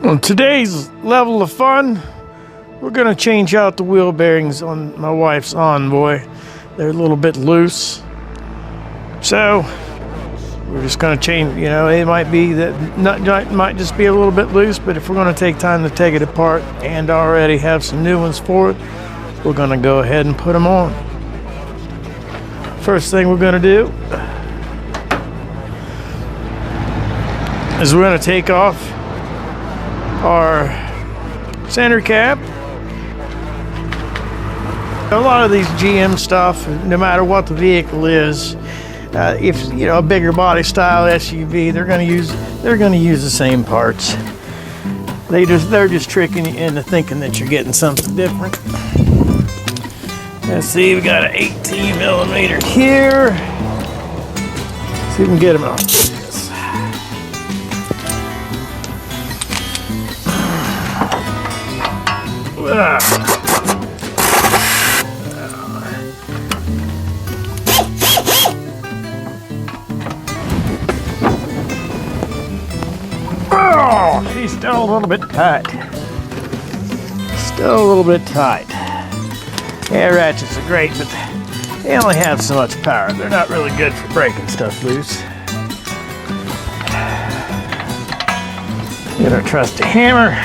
On today's level of fun, we're going to change out the wheel bearings on my wife's Envoy. They're a little bit loose. So, we're just going to change, it might be that nut might just be a little bit loose, but if we're going to take time to take it apart and already have some new ones for it, we're going to go ahead and put them on. First thing we're going to do is we're going to take off our center cap. A lot of these GM stuff, no matter what the vehicle is, if a bigger body style SUV, they're going to use the same parts. They're just tricking you into thinking that you're getting something different. Let's see, we got an 18 millimeter here. See if we can get them out. Oh, she's still a little bit tight. Still a little bit tight. Yeah, ratchets are great, but they only have so much power. They're not really good for breaking stuff loose. Get our trusty hammer.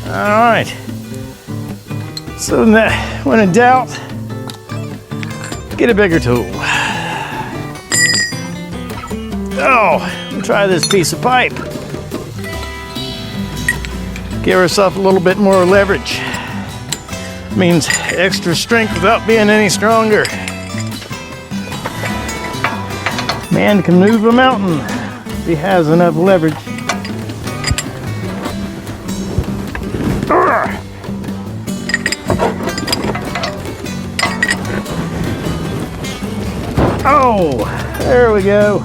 All right. So when in doubt, get a bigger tool. Oh, we'll try this piece of pipe. Give ourselves a little bit more leverage. Means extra strength without being any stronger. Man can move a mountain if he has enough leverage. Oh, there we go.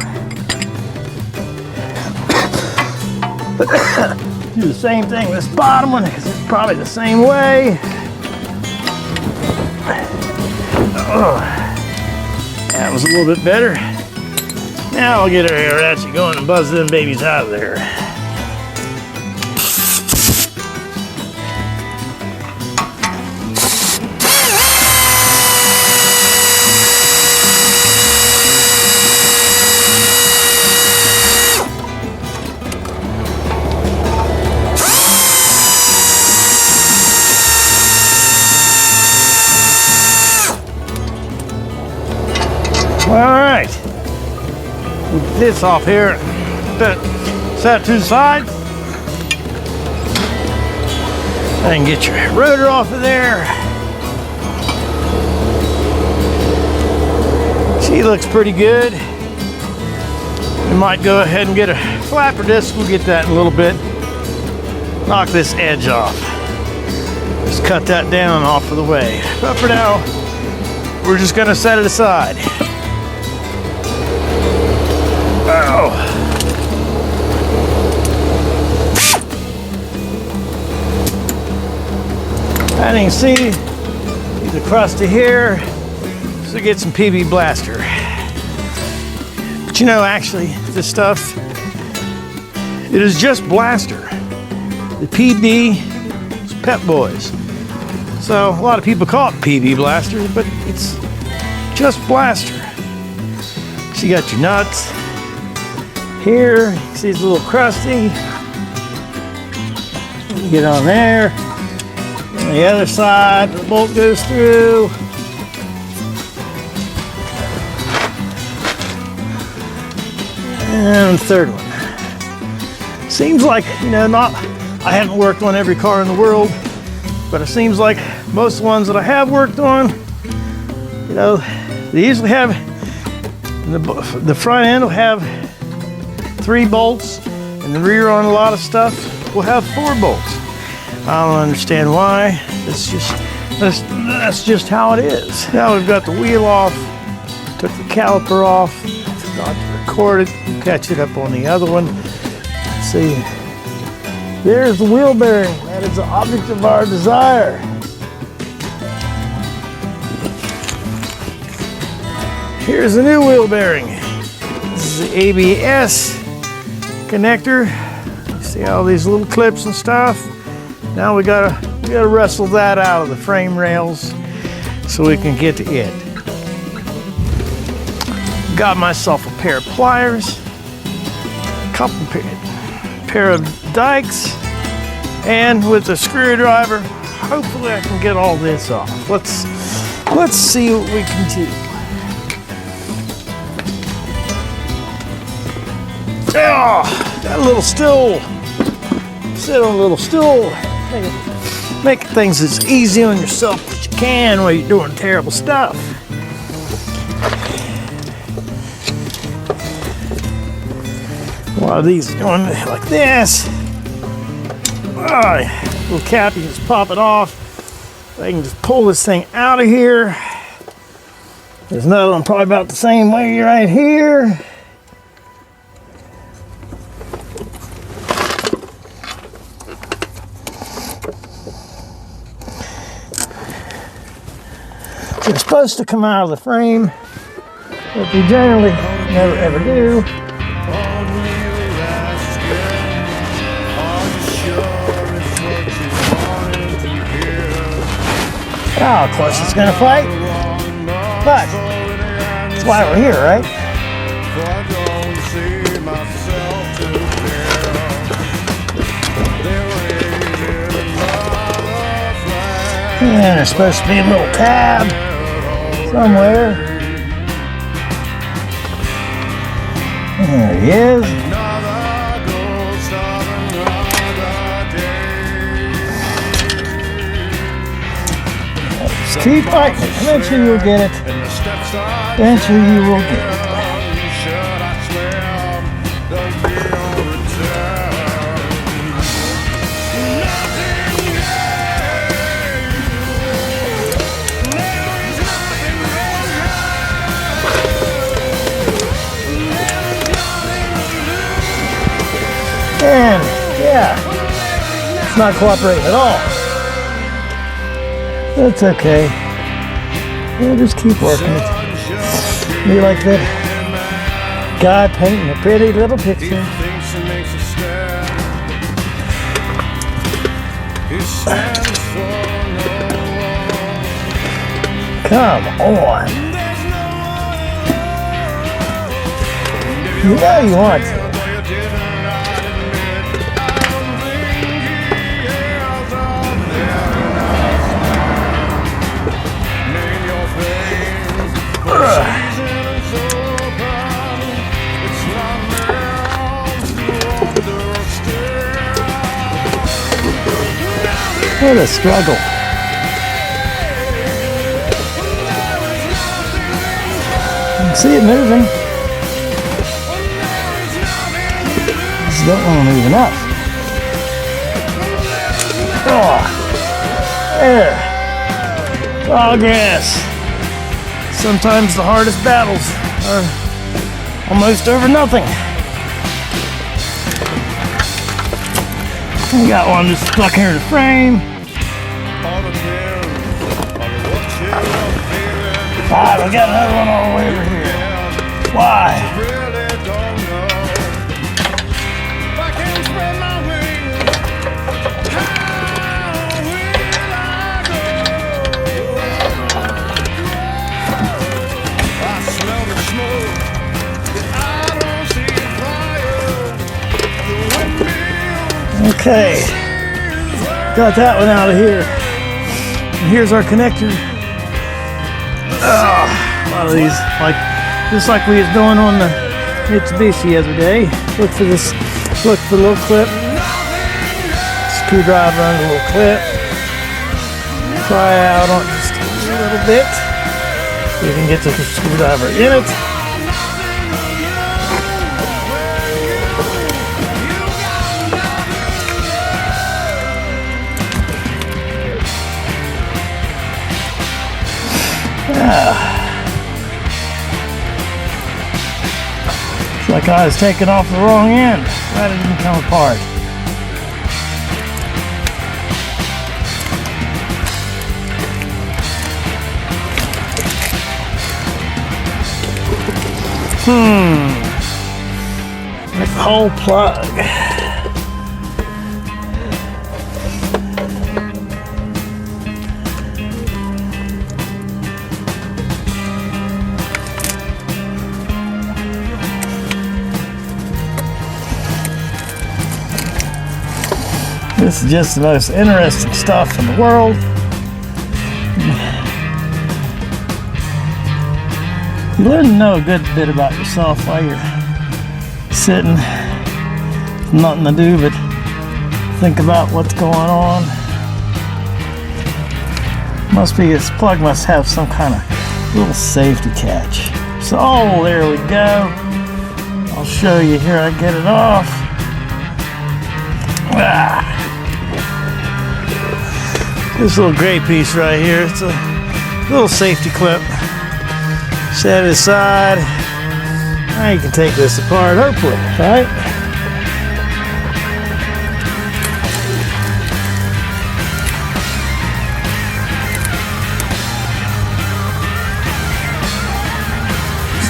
Do the same thing with this bottom one because it's probably the same way. Oh, that was a little bit better. Now I'll get our ratchet going and buzz them babies out of there. All right, get this off here, set to the side, and get your rotor off of there. She looks pretty good. We might go ahead and get a flapper disc. We'll get that in a little bit. Knock this edge off. Just cut that down and off of the way. But for now, we're just gonna set it aside. Oh. And you can see the crusty here, so get some PB Blaster. But actually, this stuff, it is just Blaster. The PB is Pep Boys. So a lot of people call it PB Blaster, but it's just Blaster. So you got your nuts. Here, you can see it's a little crusty. Get on there. On the other side, the bolt goes through. And the third one. Seems like, I haven't worked on every car in the world, but it seems like most ones that I have worked on, they usually have, the front end will have 3 bolts, and the rear on a lot of stuff will have 4 bolts. I don't understand why. That's just how it is. Now we've got the wheel off, took the caliper off, forgot to record it, we'll catch it up on the other one. Let's see. There's the wheel bearing. That is the object of our desire. Here's the new wheel bearing. This is the ABS connector. You see all these little clips and stuff. Now we gotta wrestle that out of the frame rails so we can get to it. Got myself a pair of pliers, a couple pair of dikes, and with a screwdriver, hopefully I can get all this off. Let's see what we can do. Oh, got a little stool. Sit on a little stool. Make things as easy on yourself as you can while you're doing terrible stuff. A lot of these are going like this. Little cap, you just pop it off. I can just pull this thing out of here. There's another one probably about the same way right here. They're supposed to come out of the frame, but they generally never ever do. Oh, of course it's gonna fight, but that's why we're here, right? And there's supposed to be a little tab somewhere. There he is. Just keep fighting it. Eventually you'll get it. Eventually you will get it. And yeah, it's not cooperating at all. That's okay. We'll just keep working it. Be like that guy painting a pretty little picture. Come on. You know you want to. What a struggle. You can see it moving. Just don't want to move enough. Oh, there. Progress. Sometimes the hardest battles are almost over nothing. We got one just stuck here in the frame. Alright, we got another one all the way over here. Why? Okay, got that one out of here. And here's our connector. A lot of these, just like we was doing on the Mitsubishi the other day. Look for this, look for the little clip. Screwdriver on the little clip. Pry out on just a little bit. So you can get the screwdriver in it. It's like I was taking off the wrong end. That didn't come apart. Like the whole plug. This is just the most interesting stuff in the world. You learn to know a good bit about yourself while you're sitting, nothing to do but think about what's going on. This plug must have some kind of little safety catch. So, oh, there we go. I'll show you here. I get it off. This little gray piece right here, it's a little safety clip. Set it aside. Now you can take this apart, hopefully, right?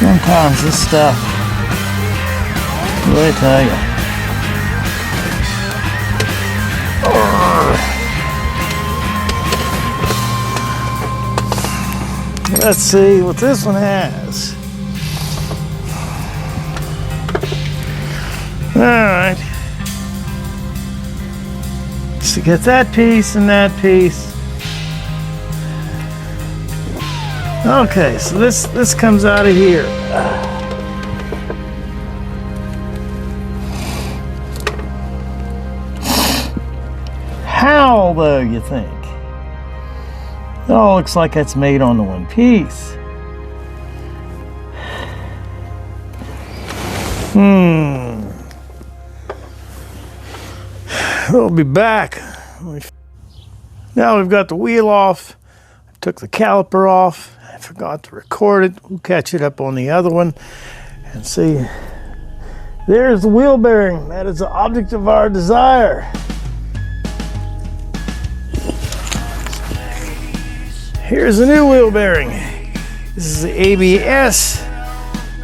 Sometimes this stuff, let me tell you. Let's see what this one has. All right. So get that piece and that piece. Okay, so this comes out of here. How though, you think? It all looks like it's made on the one piece. We'll be back. Now we've got the wheel off. I took the caliper off. I forgot to record it. We'll catch it up on the other one and see. There's the wheel bearing. That is the object of our desire. Here's the new wheel bearing. This is the ABS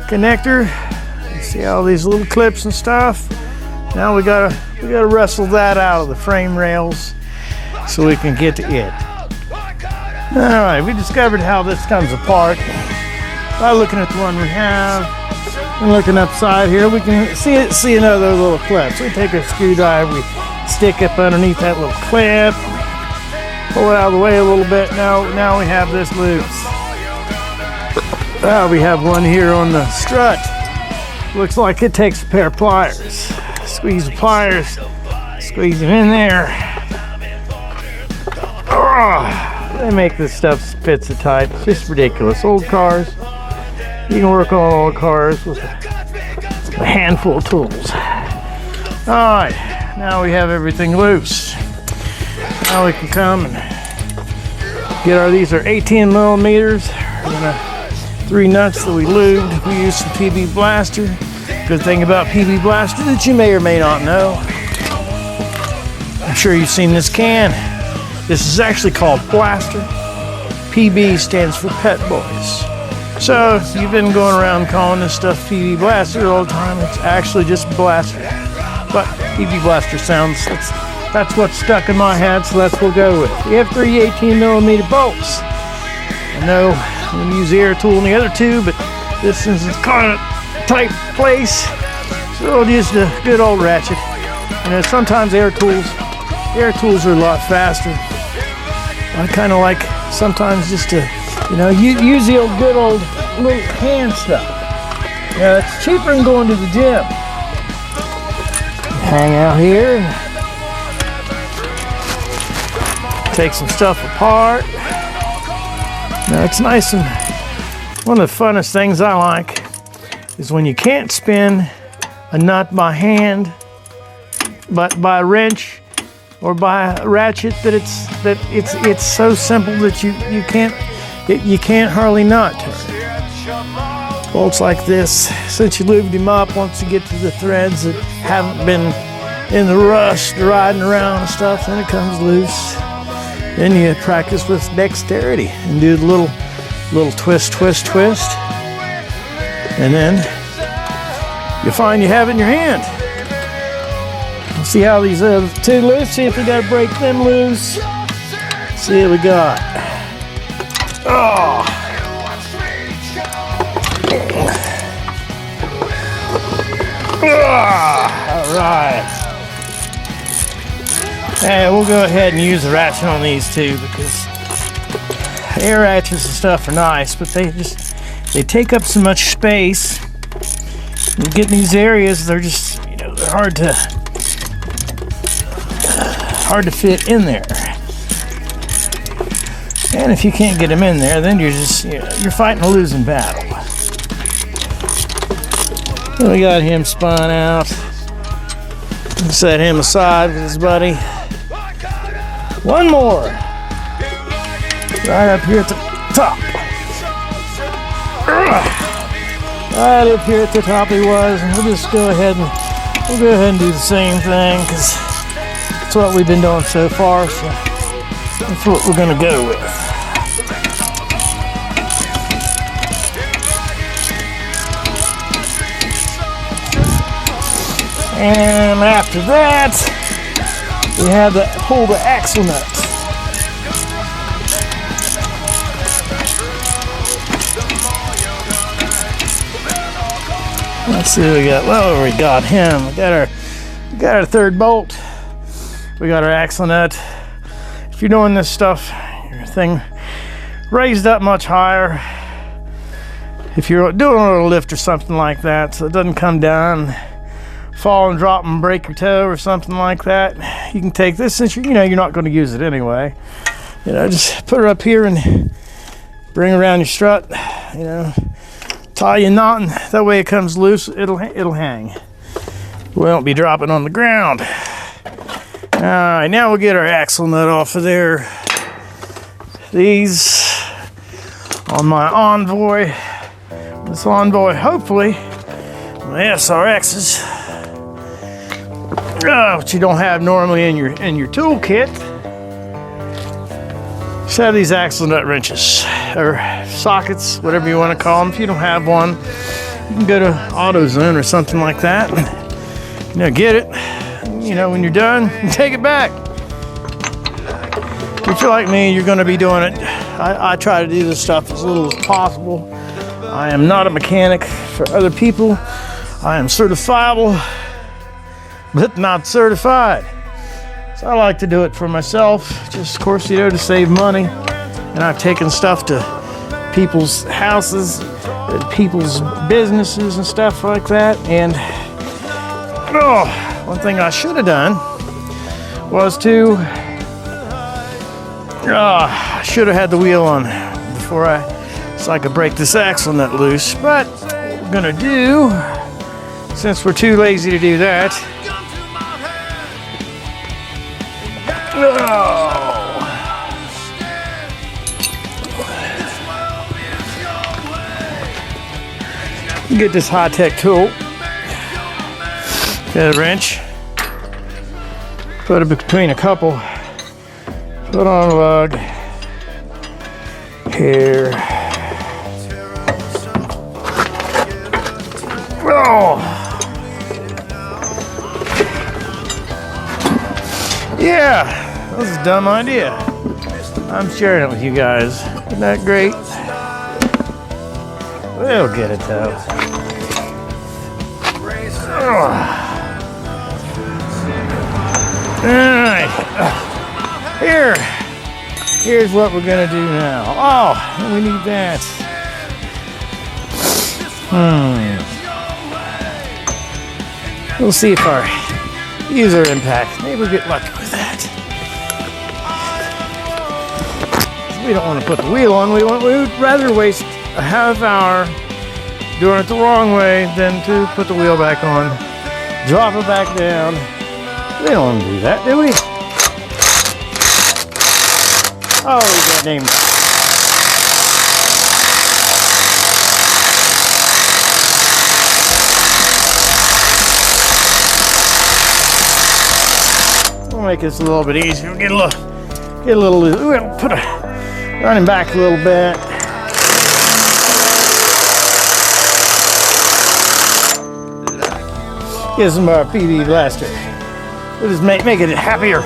connector. You see all these little clips and stuff. Now we gotta wrestle that out of the frame rails so we can get to it. All right, we discovered how this comes apart by looking at the one we have and looking upside here. We can see another little clip. So we take a screwdriver, we stick up underneath that little clip. Pull it out of the way a little bit. Now we have this loose. We have one here on the strut. Looks like it takes a pair of pliers. Squeeze the pliers, squeeze them in there. They make this stuff fit so tight. It's just ridiculous. Old cars. You can work on old cars with a handful of tools. All right, now we have everything loose. Now we can come and get these are 18 millimeters. We're gonna 3 nuts that we lubed. We used some PB Blaster. Good thing about PB Blaster that you may or may not know. I'm sure you've seen this can. This is actually called Blaster. PB stands for Pet Boys. So if you've been going around calling this stuff PB Blaster all the time, it's actually just Blaster. But PB Blaster sounds, that's what's stuck in my head, so that's what we'll go with. We have 3 18 millimeter bolts. I know I'm going to use the air tool in the other two, but this is kind of a tight place, so we'll use the good old ratchet. Sometimes air tools are a lot faster. I kind of like sometimes just to, use the good old little hand stuff. It's cheaper than going to the gym. Hang out here and take some stuff apart. Now it's nice, and one of the funnest things I like is when you can't spin a nut by hand, but by a wrench or by a ratchet, that it's so simple that you can't hardly nut. Bolts like this, since you lubed them up, once you get to the threads that haven't been in the rust riding around and stuff, then it comes loose. Then you practice with dexterity and do the little twist, and then you find you have it in your hand. Let's see how these other two loose. See if we got to break them loose. See what we got. Oh. All right. And we'll go ahead and use the ratchet on these two because air ratchets and stuff are nice, but they take up so much space. You get in these areas, they're just, you know, they're hard to fit in there. And if you can't get them in there, then you're just, you know, you're fighting a losing battle. So we got him spun out. Set him aside with his buddy. One more. Right up here at the top. Right up here at the top he was. And we'll just go ahead and do the same thing because that's what we've been doing so far. So that's what we're gonna go with. And after that, we have to pull the axle nut. Let's see what we got. Well, we got him. We got our third bolt. We got our axle nut. If you're doing this stuff, your thing raised up much higher. If you're doing a little lift or something like that, so it doesn't come down, fall and drop and break your toe or something like that, you can take this, since you're not going to use it anyway. You know, just put her up here and bring around your strut. You know, tie your knot, and that way it comes loose. It'll hang. We won't be dropping on the ground. All right, now we'll get our axle nut off of there. These on my Envoy. This Envoy, hopefully, my SRXs. Which you don't have normally in your toolkit. Just have these axle nut wrenches or sockets, whatever you want to call them. If you don't have one, you can go to AutoZone or something like that. And, get it. When you're done, take it back. If you're like me, you're going to be doing it. I try to do this stuff as little as possible. I am not a mechanic for other people. I am certifiable, but not certified. So I like to do it for myself, just of course, to save money. And I've taken stuff to people's houses, people's businesses and stuff like that. And one thing I should have done was I should have had the wheel on before so I could break this axle nut loose. But what we're gonna do, since we're too lazy to do that, get this high-tech tool, get a wrench, put it between a couple, put on a lug here. Yeah, that was a dumb idea. I'm sharing it with you guys. Isn't that great? We'll get it though. Alright. Here's what we're gonna do now. We need that. We'll see if our user impact. Maybe we'll get lucky with that. We don't want to put the wheel on. We would rather waste a half hour doing it the wrong way than to put the wheel back on, drop it back down. We don't want to do that, do we? Oh, we got named. We'll make this a little bit easier. We'll get a little. We'll run him back a little bit. Gives him our PB blaster. We'll just make it happier.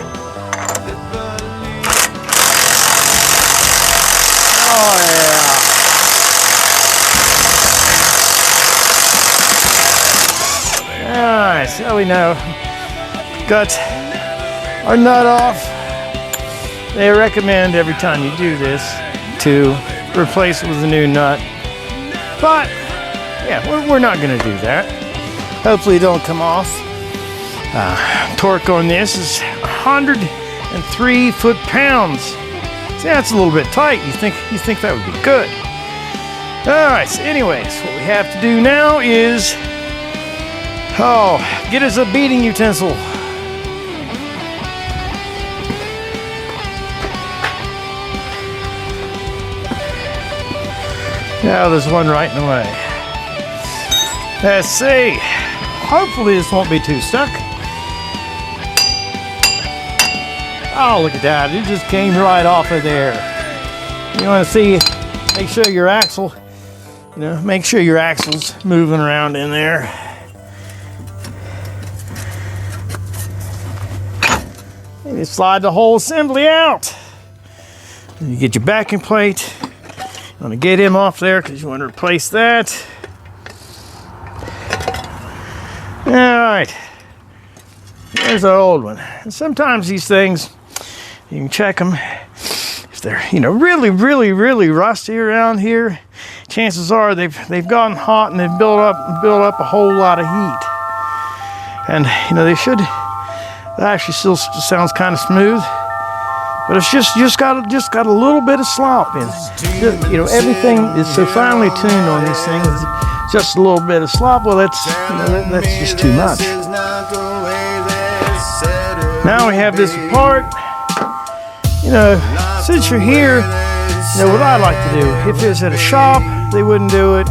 Oh yeah. Alright, so we know. Got our nut off. They recommend every time you do this to replace it with a new nut. But yeah, we're not going to do that. Hopefully it don't come off. Torque on this is 103 foot-pounds. See, that's a little bit tight. You think that would be good. All right, so anyways, what we have to do now is, get us a beating utensil. Now there's one right in the way. Let's see. Hopefully this won't be too stuck. Oh, look at that. It just came right off of there. You want to see, make sure your axle, make sure your axle's moving around in there. And you slide the whole assembly out. And you get your backing plate. You want to get him off there because you want to replace that. All right. There's our old one. And sometimes these things, you can check them. If they're, really, really, really rusty around here, chances are they've gotten hot and they've built up a whole lot of heat. And they should. It actually still sounds kind of smooth. But it's just got a little bit of slop in it. Everything is so finely tuned on these things. Just a little bit of slop. Well, that's just too much. Now we have this part. Since you're here, what I like to do. If it's at a shop, they wouldn't do it.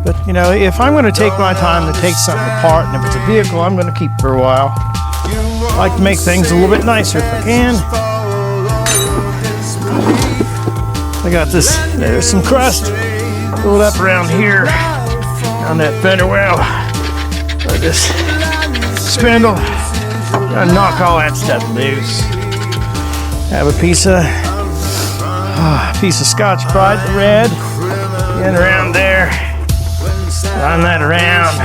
But if I'm going to take my time to take something apart, and if it's a vehicle, I'm going to keep it for a while. I like to make things a little bit nicer if I can. I got this, there's some crust built up around here on that fender well. So this spindle, gotta knock all that stuff loose. Have a piece of Scotch Brite, the red, get around there, run that around.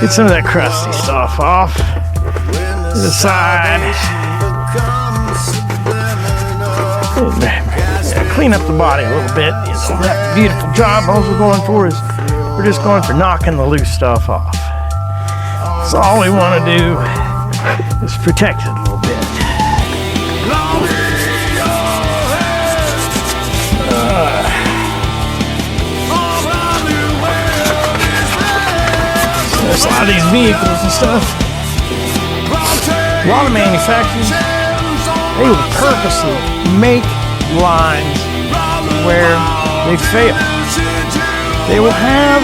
Get some of that crusty stuff off to the side. Clean up the body a little bit. That beautiful job. All we're going for is we're just going for knocking the loose stuff off. So all we want to do is protect it a little bit. There's a lot of these vehicles and stuff. A lot of manufacturers, they will purposely make lines where they fail. They will have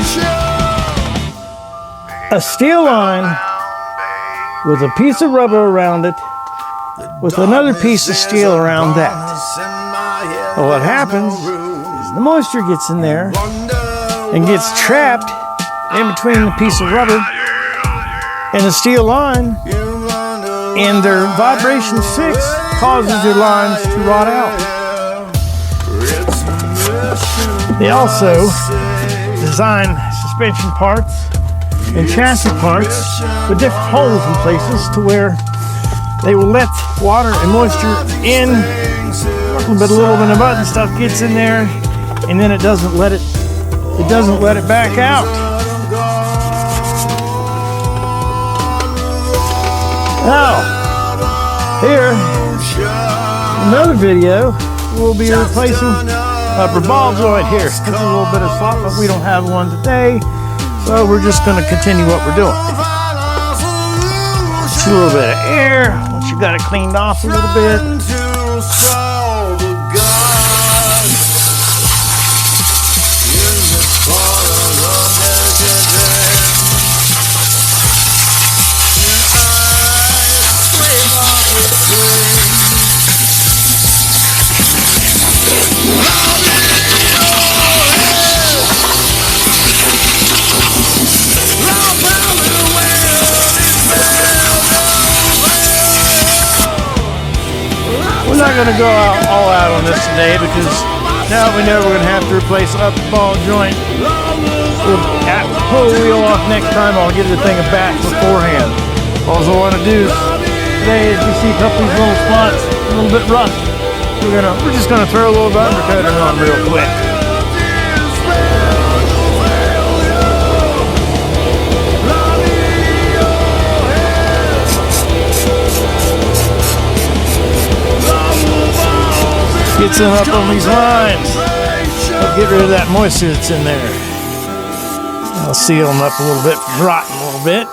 a steel line with a piece of rubber around it with another piece of steel around that. Well, what happens is the moisture gets in there and gets trapped in between the piece of rubber and the steel line, and their vibration fix causes your lines to rot out. They also design suspension parts and chassis parts with different holes in places to where they will let water and moisture in, but a little bit of mud and stuff gets in there, and then it doesn't let it back out. Now, here, another video, we'll be replacing upper ball joint here. It's a little bit of slop, but we don't have one today, so we're just going to continue what we're doing. Just a little bit of air, once you got it cleaned off a little bit. not going to go all out on this today because now we know we're going to have to replace up the ball joint. We'll pull the wheel off next time. I'll give the thing a back beforehand. All I want to do today is you see a couple of these little spots, a little bit rough. We're just going to throw a little bit undercoating on real quick. Get some up on these lines. I'll get rid of that moisture that's in there. I'll seal them up a little bit from rotting a little bit.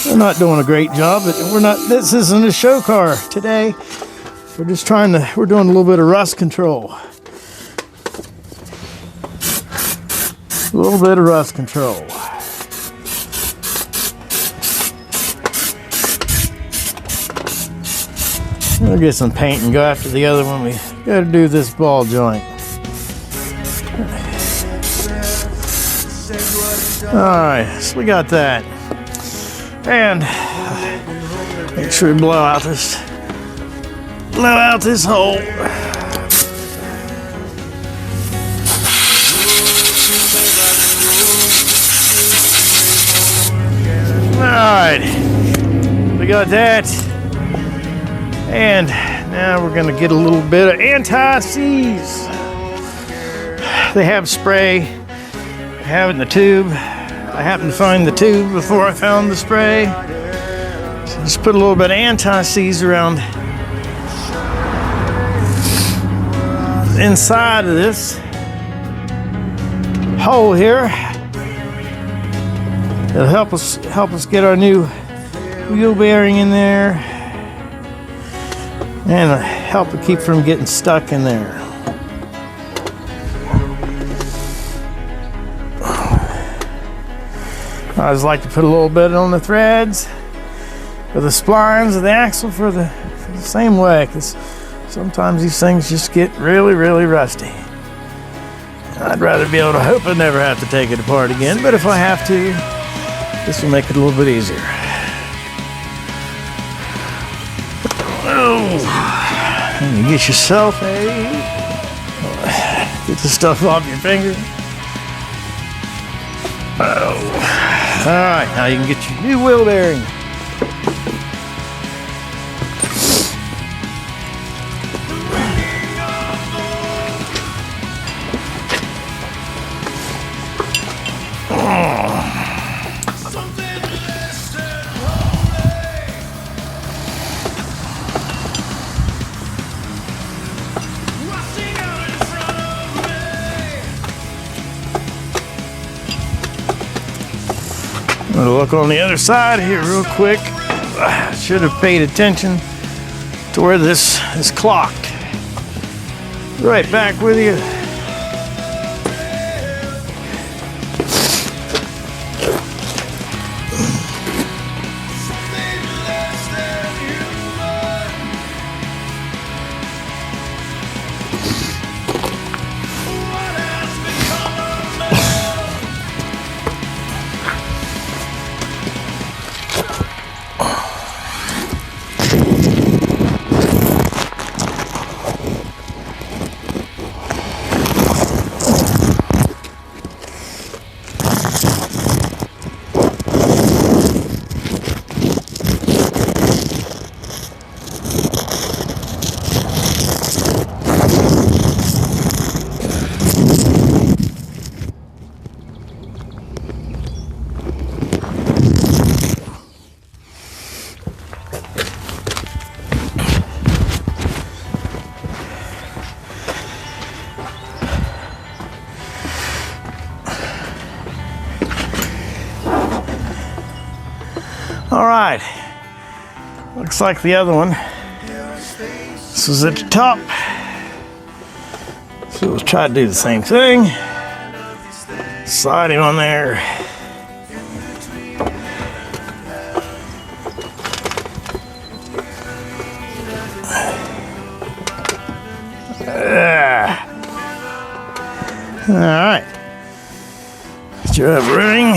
We're not doing a great job, but this isn't a show car today. We're doing a little bit of rust control. A little bit of rust control. We'll get some paint and go after the other one. We got to do this ball joint. Alright, so we got that. And make sure we blow out this hole. Alright, we got that. And now we're going to get a little bit of anti-seize. They have spray. I have it in the tube. I happened to find the tube before I found the spray. So just put a little bit of anti-seize around inside of this hole here. It'll help us get our new wheel bearing in there. And help it keep from getting stuck in there. I always like to put a little bit on the threads or the splines of the axle for the same way, because sometimes these things just get really, really rusty. I'd rather be able to hope I never have to take it apart again, but if I have to, this will make it a little bit easier. And you get yourself get the stuff off your finger. Alright, now you can get your new wheel bearing. I'm gonna look on the other side here real quick. I should have paid attention to where this is clocked. Right back with you. All right, looks like the other one. This is at the top. So let's try to do the same thing. Slide him on there. All right. Get your ring.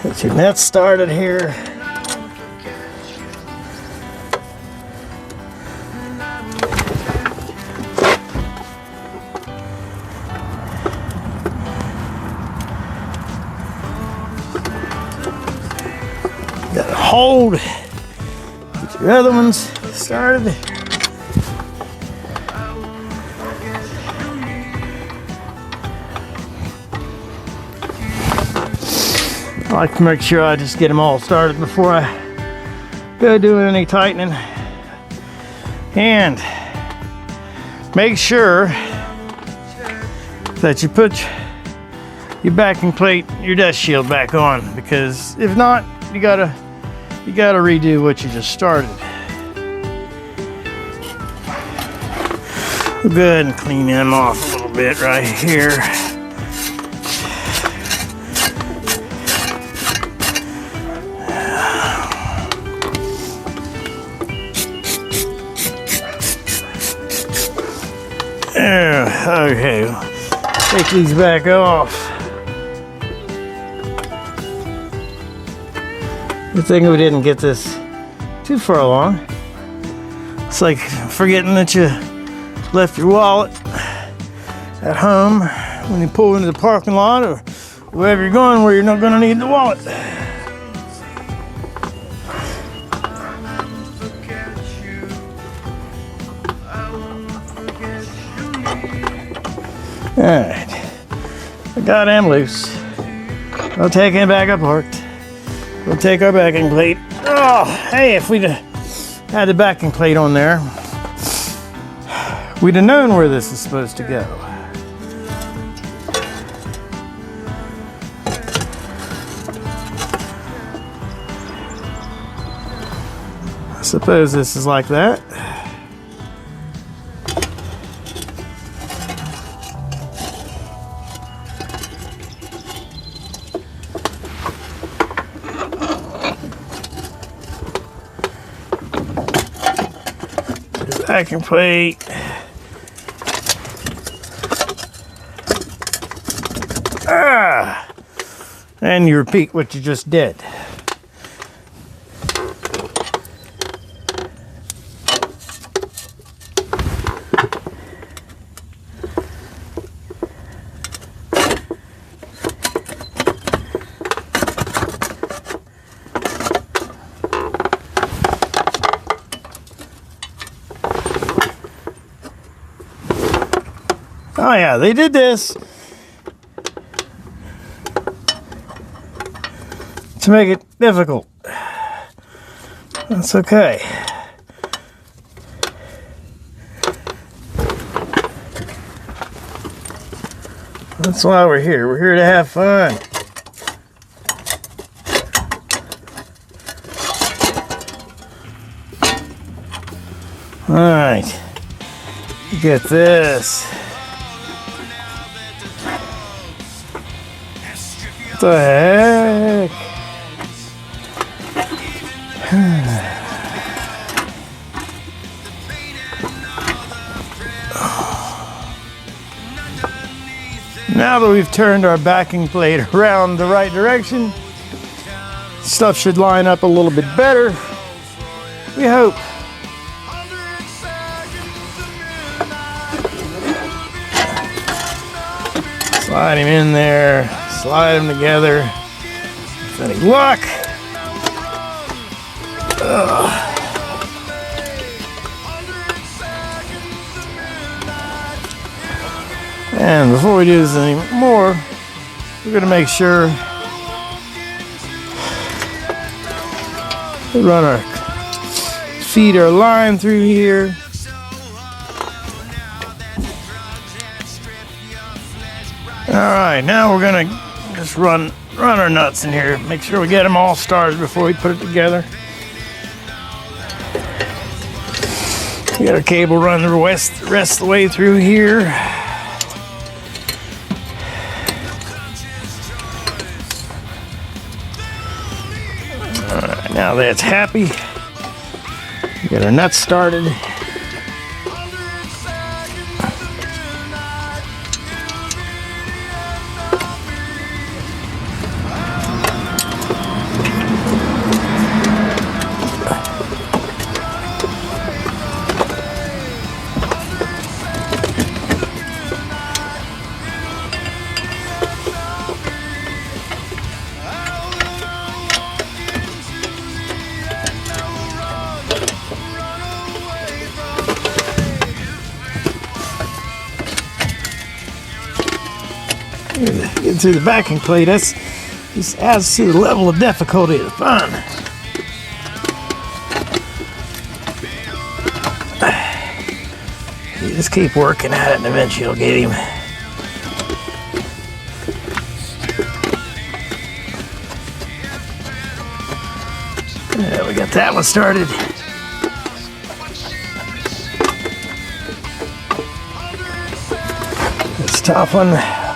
Get your net started here. hold. Get your other ones started. I like to make sure I just get them all started before I go doing any tightening. And make sure that you put your backing plate, your dust shield back on, because if not, you gotta redo what you just started. We'll go ahead and clean them off a little bit right here. Okay, take these back off. Good thing we didn't get this too far along. It's like forgetting that you left your wallet at home when you pull into the parking lot or wherever you're going where you're not going to need the wallet. Alright, I got him loose. We'll take him back apart. We'll take our backing plate. Oh, hey, if we'd had the backing plate on there, we'd have known where this is supposed to go. I suppose this is like that. Backing plate. And you repeat what you just did. Oh yeah, they did this to make it difficult. That's okay. That's why we're here. We're here to have fun. All right, get this. What the heck? Now that we've turned our backing plate around the right direction, stuff should line up a little bit better. We hope. Slide him in there, slide them together. With any luck. And before we do this anymore, we're going to make sure we run our feed our line through here. All right, now we're going to just run our nuts in here. Make sure we get them all started before we put it together. We got our cable run the rest of the way through here. All right, now that's happy. We got our nuts started. Getting through the backing plate, this adds to the level of difficulty of the fun. You just keep working at it and eventually you'll get him. Yeah, we got that one started. This top one,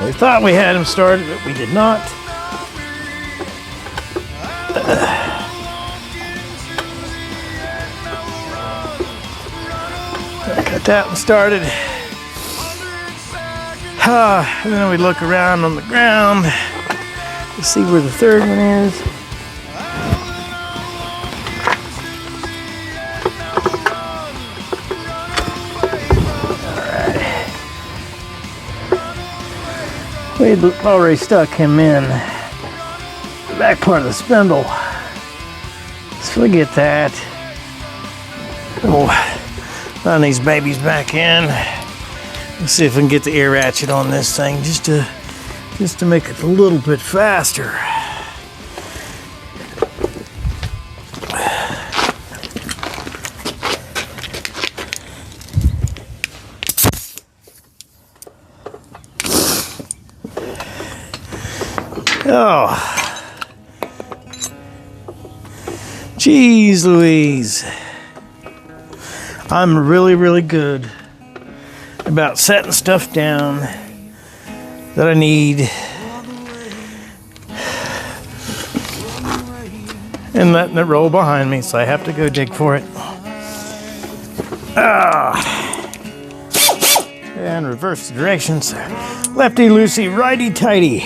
we thought we had him started, but we did not. Got that one started. And then we look around on the ground to see where the third one is. We'd already stuck him in the back part of the spindle. So we get that. We'll run these babies back in. Let's see if we can get the air ratchet on this thing just to make it a little bit faster. Oh, geez Louise. I'm really good about setting stuff down that I need and letting it roll behind me, so I have to go dig for it. And reverse the directions. Lefty loosey, righty tighty.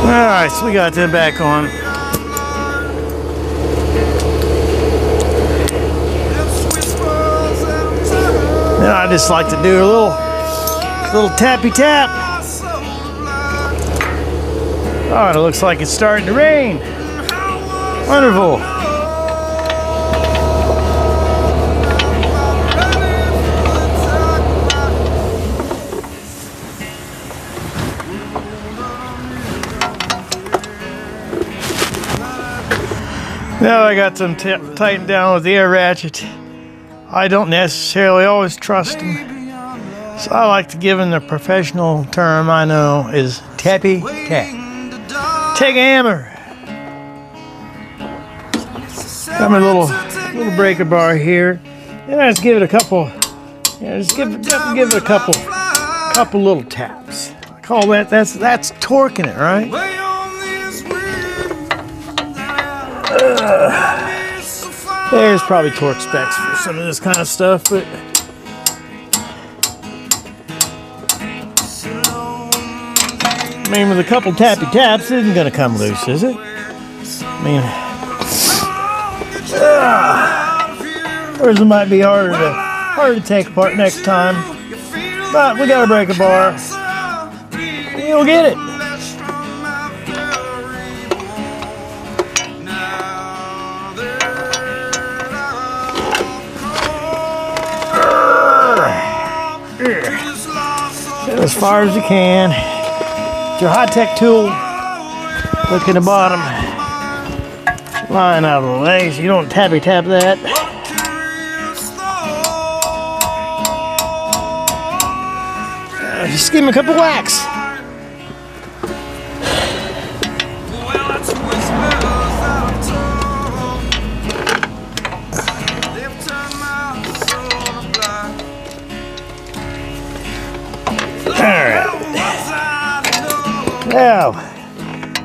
Alright, so we got them back on. Now I just like to do a little tappy tap. Oh, and it looks like it's starting to rain. Wonderful. Now I got them tightened down with the air ratchet. I don't necessarily always trust them, so I like to give them the professional term I know is tappy tap. Take a hammer. Got my little breaker bar here, and I just give it a couple. Just give it a couple little taps. I call that's torquing it, right? There's probably torque specs for some of this kind of stuff, but I mean, with a couple tappy taps, it isn't going to come loose, is it? I mean, or it might be harder to take apart next time, but we got a breaker bar. You'll get it. Get as far as you can. Get your high-tech tool. Look at the bottom. Line out of the way so you don't tappy tap that. Just give him a couple whacks. Alright. Now,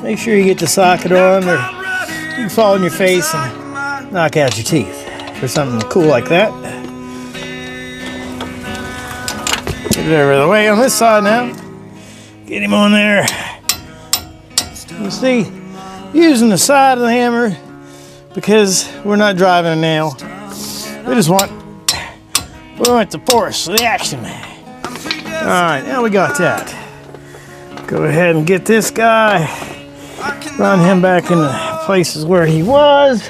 make sure you get the socket on, or you can fall on your face and knock out your teeth, or something cool like that. Get it over the way on this side now. Get him on there. You see, using the side of the hammer because we're not driving a nail. We want the force, the action. Alright, now we got that. Go ahead and get this guy. Run him back into places where he was.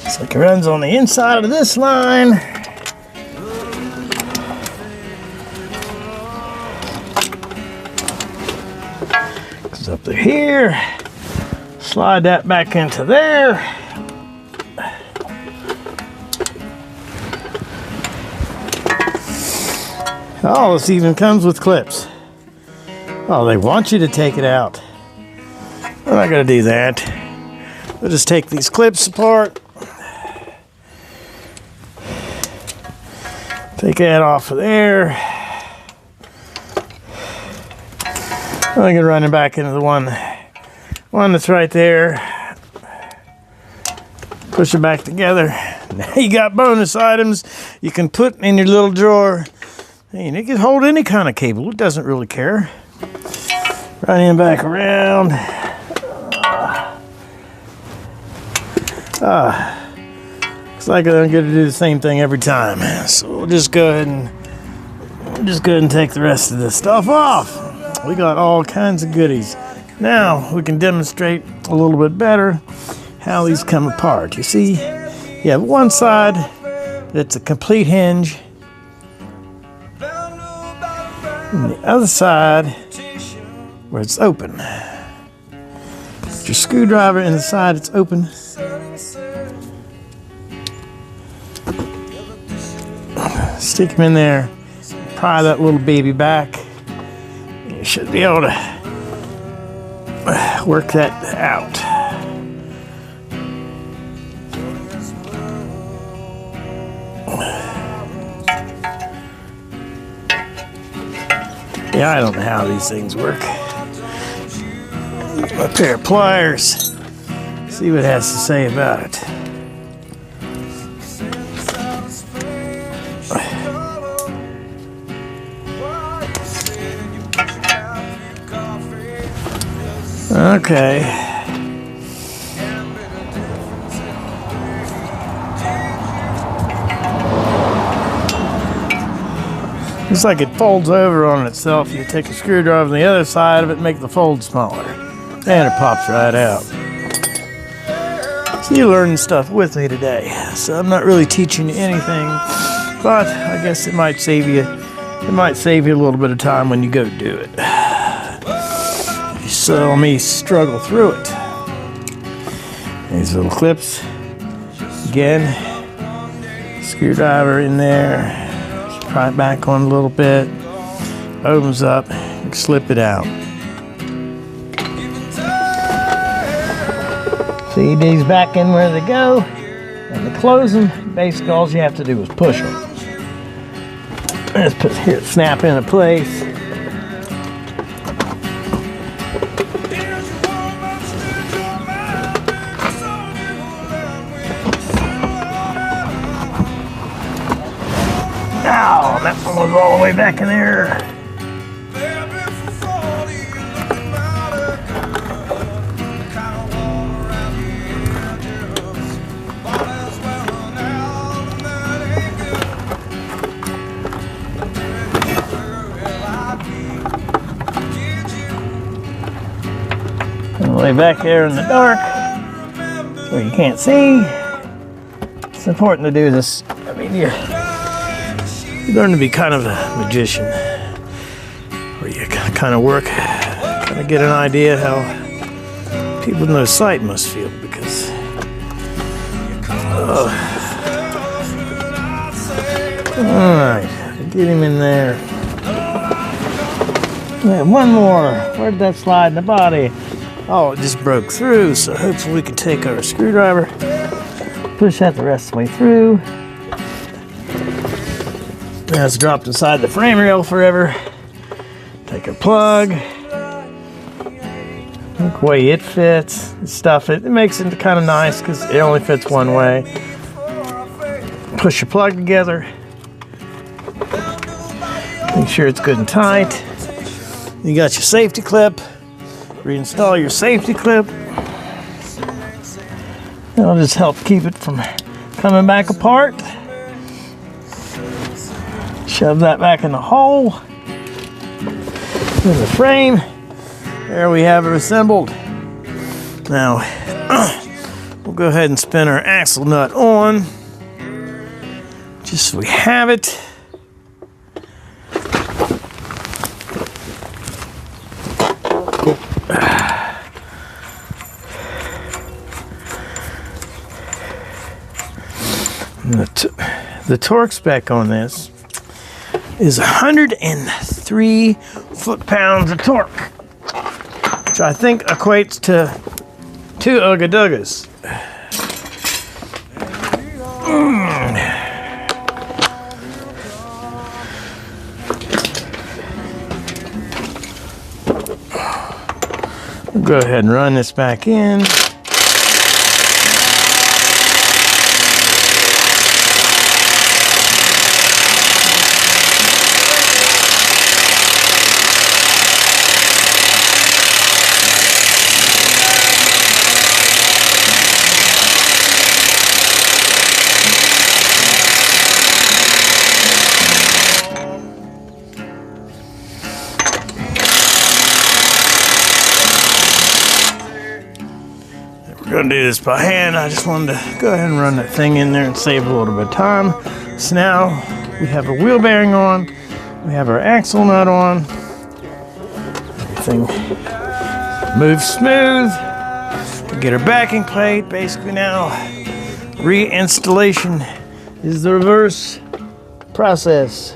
Looks like it runs on the inside of this line. Goes up to here. Slide that back into there. Oh, this even comes with clips. Oh, they want you to take it out. We're not going to do that. We'll just take these clips apart. Take that off of there. I'm going to run it back into the one that's right there. Push it back together. Now you got bonus items you can put in your little drawer. And it can hold any kind of cable. It doesn't really care. Run him back around. Looks like I'm going to do the same thing every time. So we'll just go ahead and take the rest of this stuff off. We got all kinds of goodies. Now we can demonstrate a little bit better how these come apart. You see, you have one side that's a complete hinge. And the other side where it's open. Put your screwdriver in the side it's open. Stick them in there. Pry that little baby back. You should be able to work that out. Yeah, I don't know how these things work. A pair of pliers. See what it has to say about it. Okay. Looks like it folds over on itself. You take a screwdriver on the other side of it, make the fold smaller. And it pops right out. So you're learning stuff with me today. So I'm not really teaching you anything, but I guess it might save you a little bit of time when you go do it. You saw me struggle through it. These little clips. Again, screwdriver in there. Pry it back on a little bit, opens up, slip it out. See these back in where they go, and to close them, basically all you have to do is push them. Just put here, snap into place. Ow, that one was all the way back in there. All the way back there in the dark, so you can't see. It's important to do this. I mean, you learn to be kind of a magician, where you kind of work, kind of get an idea how people with no sight must feel, because Alright, get him in there. One more. Where did that slide in the body? Oh, it just broke through, so hopefully we can take our screwdriver, push that the rest of the way through. Now it's dropped inside the frame rail forever. Take a plug. Look the way it fits. Stuff it. It makes it kind of nice because it only fits one way. Push your plug together. Make sure it's good and tight. You got your safety clip. Reinstall your safety clip. That'll just help keep it from coming back apart. Shove that back in the hole. In the frame. There we have it assembled. Now, we'll go ahead and spin our axle nut on. Just so we have it. The torque spec on this is 103 foot-pounds of torque, which I think equates to 2 Ugga-Duggas. We'll go ahead and run this back in. We're gonna do this by hand. I just wanted to go ahead and run that thing in there and save a little bit of time. So now we have a wheel bearing on, we have our axle nut on. Everything moves smooth. We get our backing plate. Basically now, reinstallation is the reverse process.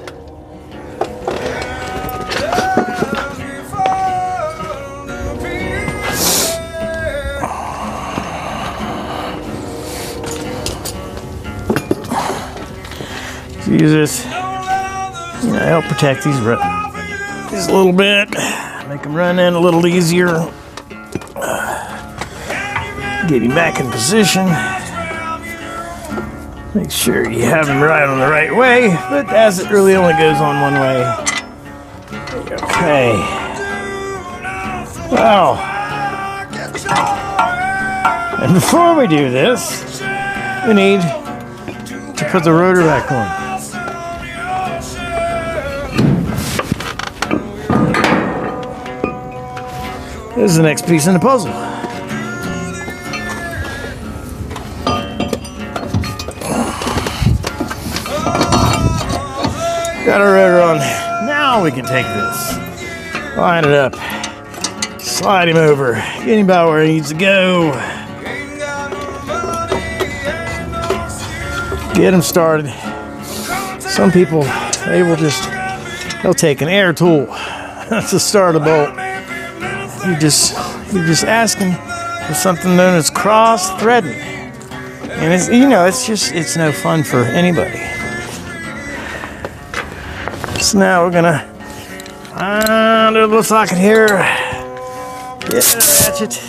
Use this, help protect these just a little bit, make them run in a little easier. Get him back in position. Make sure you have him right on the right way, but as it really only goes on one way. Okay. Wow. And before we do this, we need to put the rotor back on. This is the next piece in the puzzle. Got our rotor on. Now we can take this, line it up, slide him over, get him about where he needs to go. Get him started. Some people, they'll take an air tool to start a bolt. You're just asking for something known as cross threading, and it's no fun for anybody. So now we're gonna find a little socket here, get the ratchet,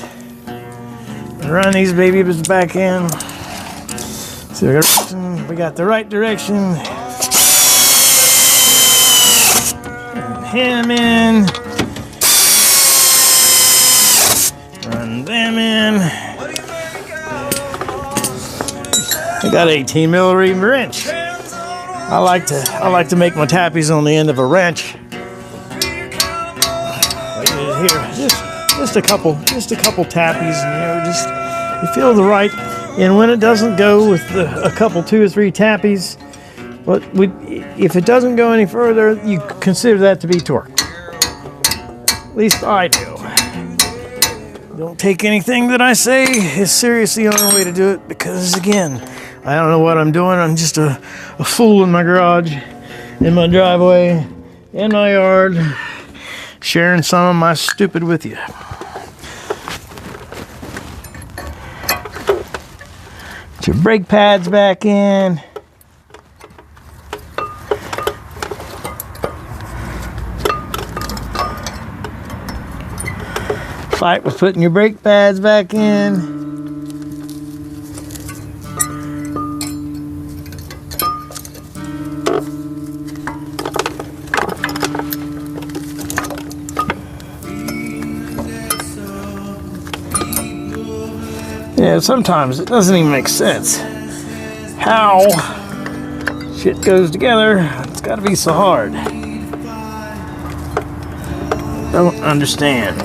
run these babies back in. So we got the right direction. And him in. Run them in. I got 18mm wrench. I like to make my tappies on the end of a wrench. Here, just a couple tappies, you feel the right. And when it doesn't go with a couple, 2 or 3 tappies, but if it doesn't go any further, you consider that to be torque. At least I do. Don't take anything that I say as seriously on the way to do it, because again, I don't know what I'm doing. I'm just a fool in my garage, in my driveway, in my yard, sharing some of my stupid with you. Put your brake pads back in. Fight with putting your brake pads back in. Yeah, sometimes it doesn't even make sense how shit goes together. It's got to be so hard. Don't understand.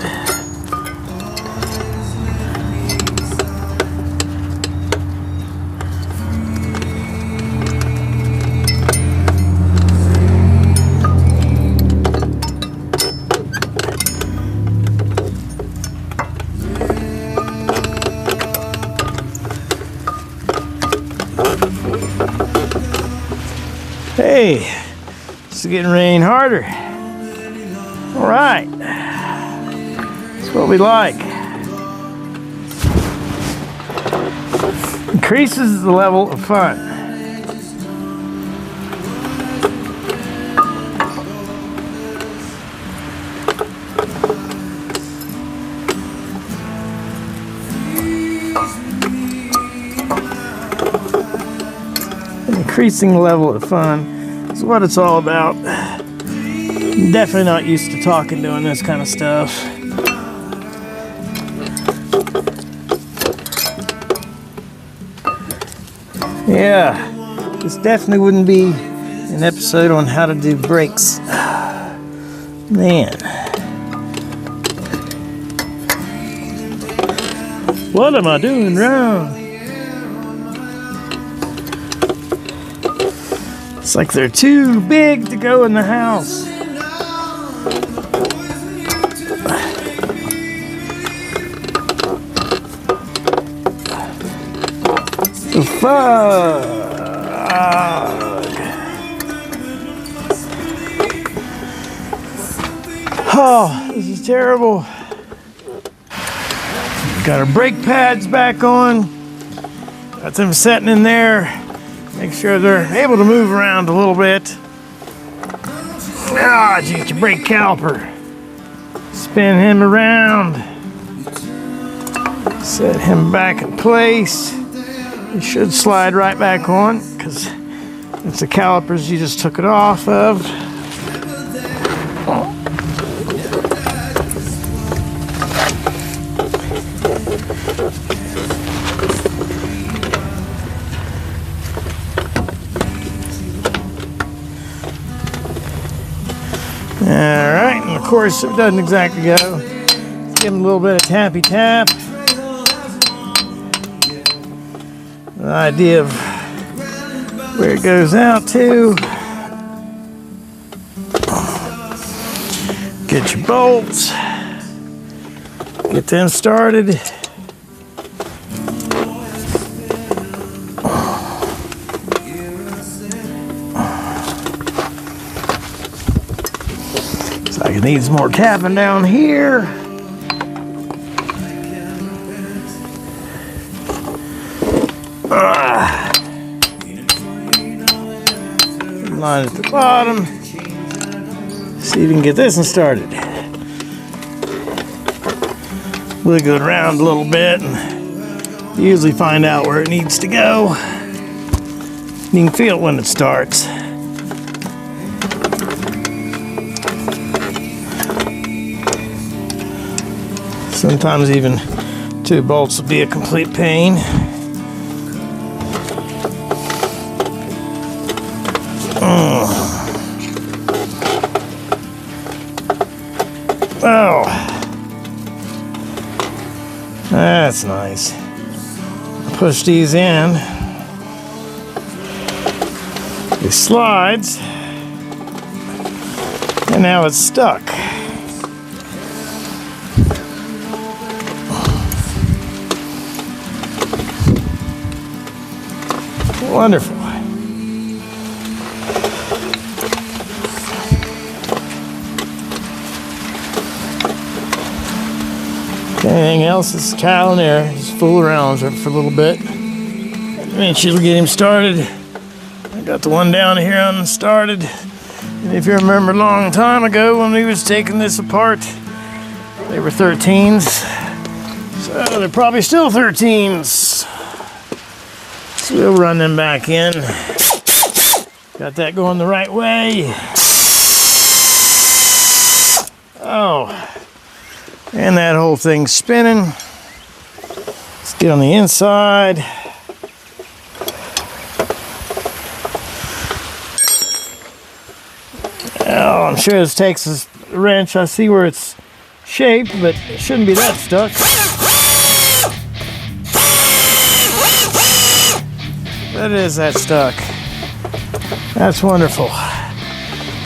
Hey, it's getting rain harder. All right, that's what we like. Increases the level of fun. Increasing the level of fun is what it's all about. I'm definitely not used to talking doing this kind of stuff. Yeah, this definitely wouldn't be an episode on how to do brakes. Man. What am I doing wrong? It's like they're too big to go in the house. The fuck. Oh, this is terrible. Got our brake pads back on. Got them setting in there. Make sure they're able to move around a little bit. Ah, you get your brake caliper. Spin him around. Set him back in place. It should slide right back on because it's the calipers you just took it off of. Alright, and of course it doesn't exactly go. Let's give him a little bit of tappy tap. An idea of where it goes out to. Get your bolts. Get them started. It needs more tapping down here. Line at the bottom. See if we can get this one started. Wiggle it around a little bit and usually find out where it needs to go. You can feel it when it starts. Sometimes even 2 bolts will be a complete pain. Oh, that's nice. Push these in. It slides, and now it's stuck. Wonderful. Anything else? This child in there, just fool around with it for a little bit. Eventually get him started. I got the one down here unstarted. And if you remember a long time ago when we was taking this apart, they were 13s. So they're probably still 13s. So we'll run them back in. Got that going the right way. Oh. And that whole thing's spinning. Let's get on the inside. Oh, I'm sure this takes a wrench. I see where it's shaped, but it shouldn't be that stuck. That is that stuck. That's wonderful.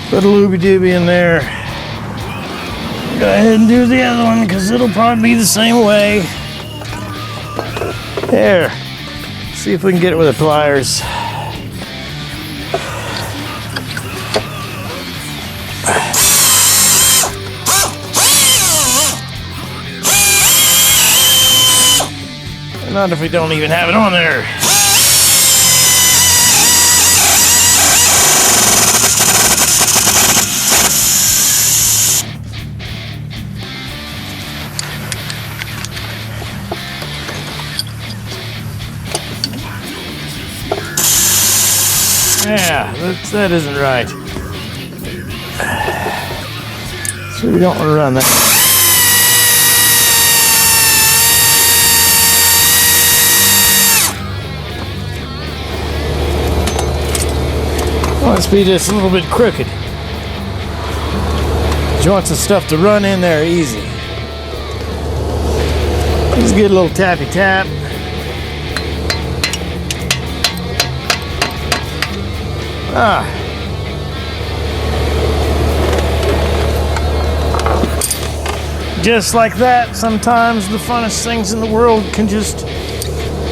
Put a looby-dooby in there. Go ahead and do the other one because it'll probably be the same way. There. See if we can get it with the pliers. Not if we don't even have it on there. Yeah, that isn't right. So we don't want to run that. Must be just a little bit crooked. You want some stuff to run in there easy. Just get a little tappy tap. Just like that, sometimes the funnest things in the world can just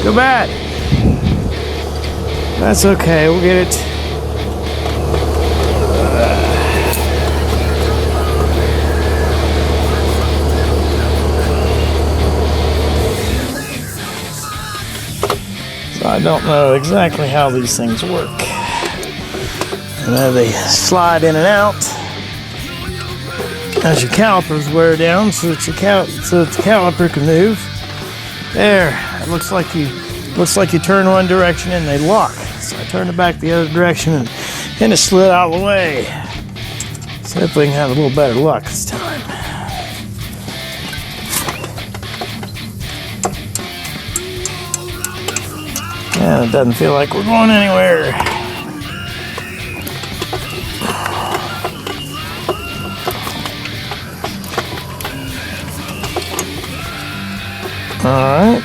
go bad. That's okay, we'll get it. So I don't know exactly how these things work. I know they slide in and out as your calipers wear down, so that the caliper can move. There, it looks like you turn one direction and they lock. So I turned it back the other direction and it slid out of the way. So hopefully we can have a little better luck this time. And it doesn't feel like we're going anywhere. All right.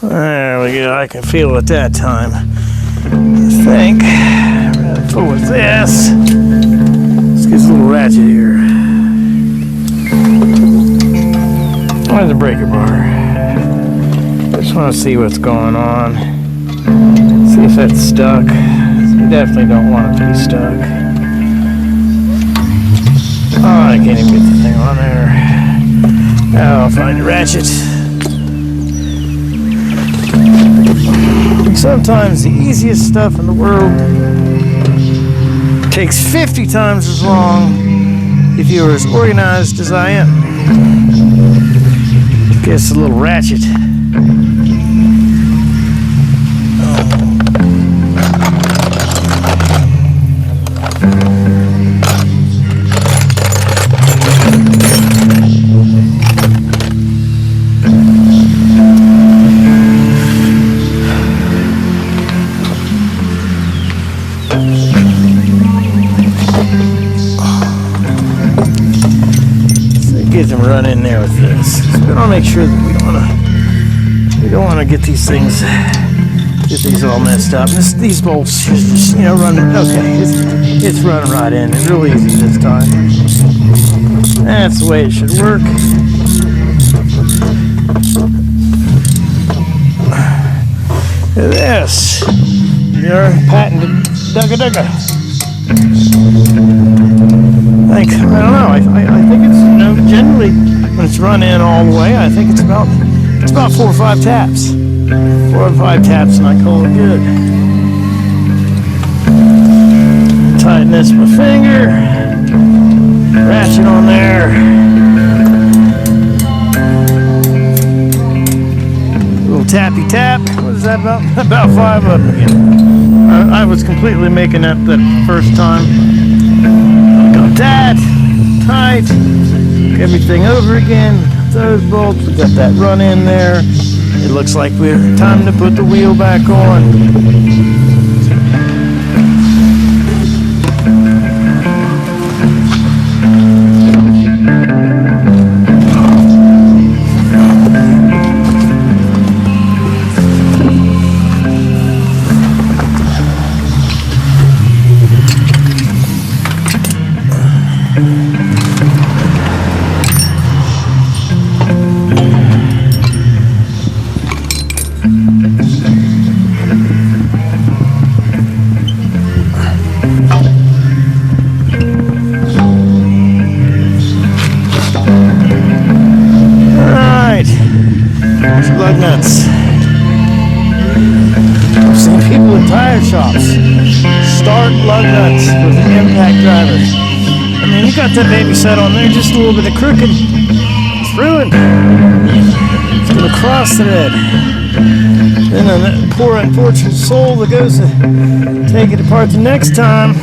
There we go. I can feel it that time. I think. Rather full with this. Let's get a little ratchet here. Where's the breaker bar? Just want to see what's going on. See if that's stuck. We definitely don't want it to be stuck. Oh, I can't even get the thing on there. Now I'll find a ratchet. Sometimes the easiest stuff in the world takes 50 times as long if you're as organized as I am. Guess a little ratchet. Get them run in there with this. So we want to make sure that we don't want to get these things Get these all messed up. These bolts just, you know, run. Okay, it's running right in. It's real easy this time. That's the way it should work. This, your patented dugga. I don't know. I think it's, you know, generally when it's run in all the way, I think it's about 4 or 5 taps. 4 or 5 taps, and I call it good. Tighten this with my finger. Ratchet on there. Little tappy tap. What is that about? About 5 of them again. I was completely making up that first time. Got that. Tight. Everything over again. Those bolts. We got that run in there. It looks like we're time to put the wheel back on. Lug nuts. I've seen people in tire shops start lug nuts with an impact driver. I mean, you got that baby set on there, just a little bit of crooked. It's ruined. It's going to cross thread. Then that poor unfortunate soul that goes to take it apart the next time,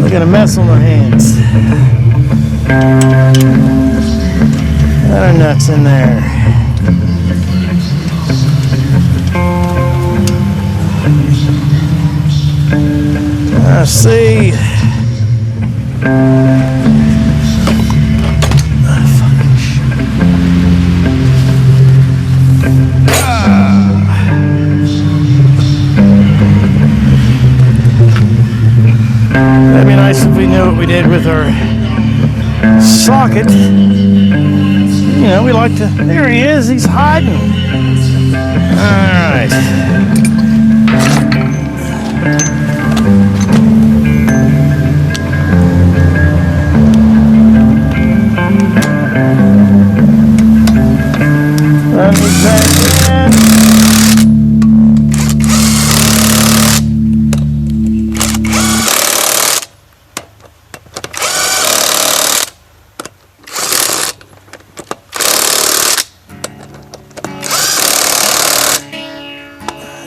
I got a mess on my hands. There are nuts in there. I see. That'd be nice if we knew what we did with our socket. You know, we like to. There he is. He's hiding. All right. Run these back in.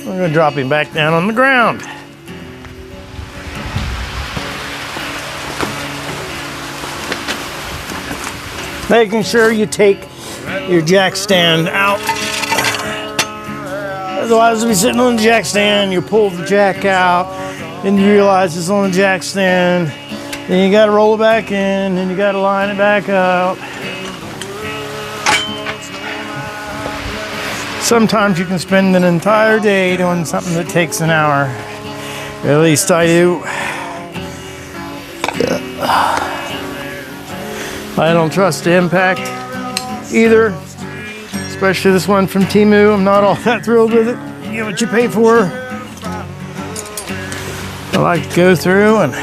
We're going to drop him back down on the ground. Making sure you take your jack stand out. Otherwise, you'll be sitting on the jack stand, you pull the jack out, and you realize it's on the jack stand. Then you got to roll it back in, and you got to line it back up. Sometimes you can spend an entire day doing something that takes an hour. At least I do. I don't trust the impact either, especially this one from Temu. I'm not all that thrilled with it. You get what you pay for. I like to go through and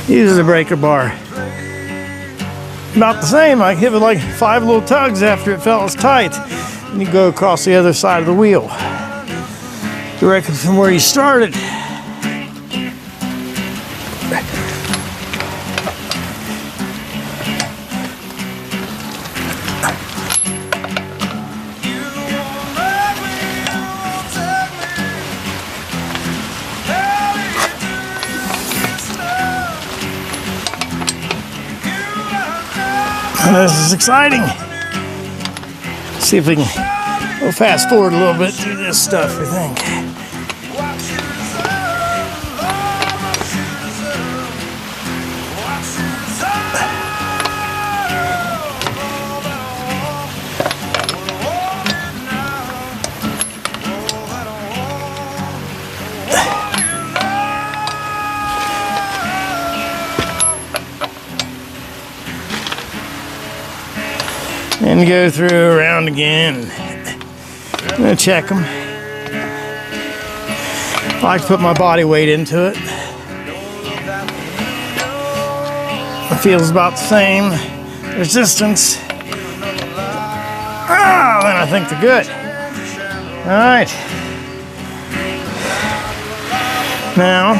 use the breaker bar. About the same. I give it like 5 little tugs after it felt as tight, and you go across the other side of the wheel, directly from where you started. This is exciting. Let's see if we can go fast forward a little bit through this stuff, I think. And go through around again. I'm gonna check them. I like to put my body weight into it. It feels about the same resistance. Ah, then I think they're good. All right. Now,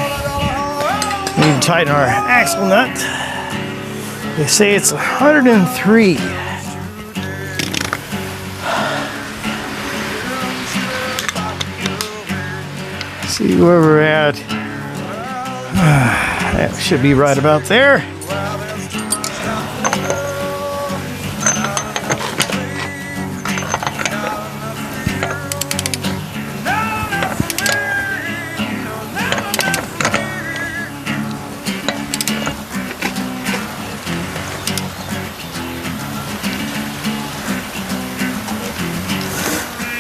we need to tighten our axle nut. They say it's 103. See where we're at. That should be right about there.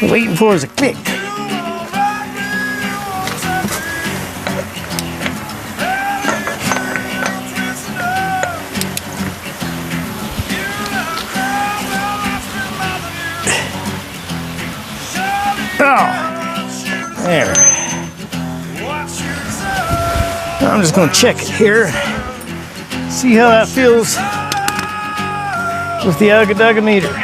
What I'm waiting for is a click. Oh, there. I'm just going to check it here. See how that feels with the Ugga meter.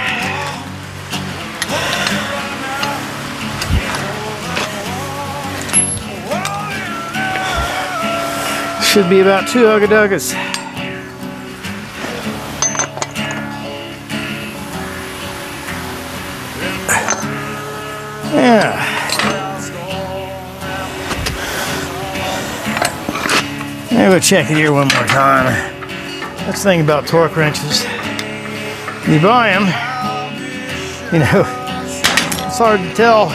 Should be about 2 Ugga. Yeah. Maybe we'll check it here one more time. That's the thing about torque wrenches. You buy them, you know, it's hard to tell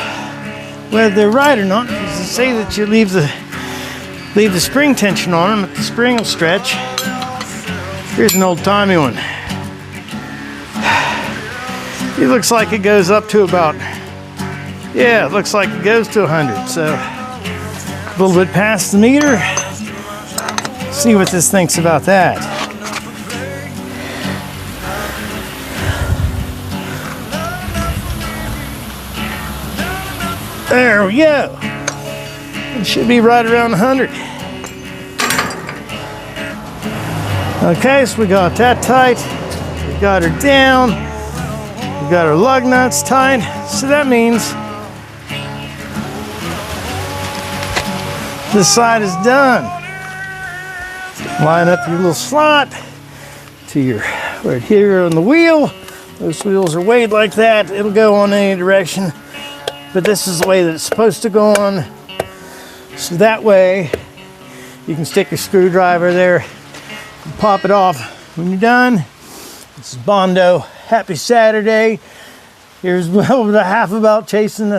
whether they're right or not, because they say that you leave the spring tension on them, but the spring will stretch. Here's an old-timey one. It looks like it goes up to about, yeah, it looks like it goes to 100, so a little bit past the meter. See what this thinks about that. There we go. It should be right around 100. Okay, so we got that tight. We got her down. We got our lug nuts tight. So that means this side is done. Line up your little slot to your right here on the wheel. Those wheels are weighed like that. It'll go on any direction, but this is the way that it's supposed to go on. So that way you can stick your screwdriver there and pop it off when you're done. This is Bondo. Happy Saturday. Here's a little bit of half about changing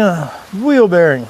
a wheel bearing.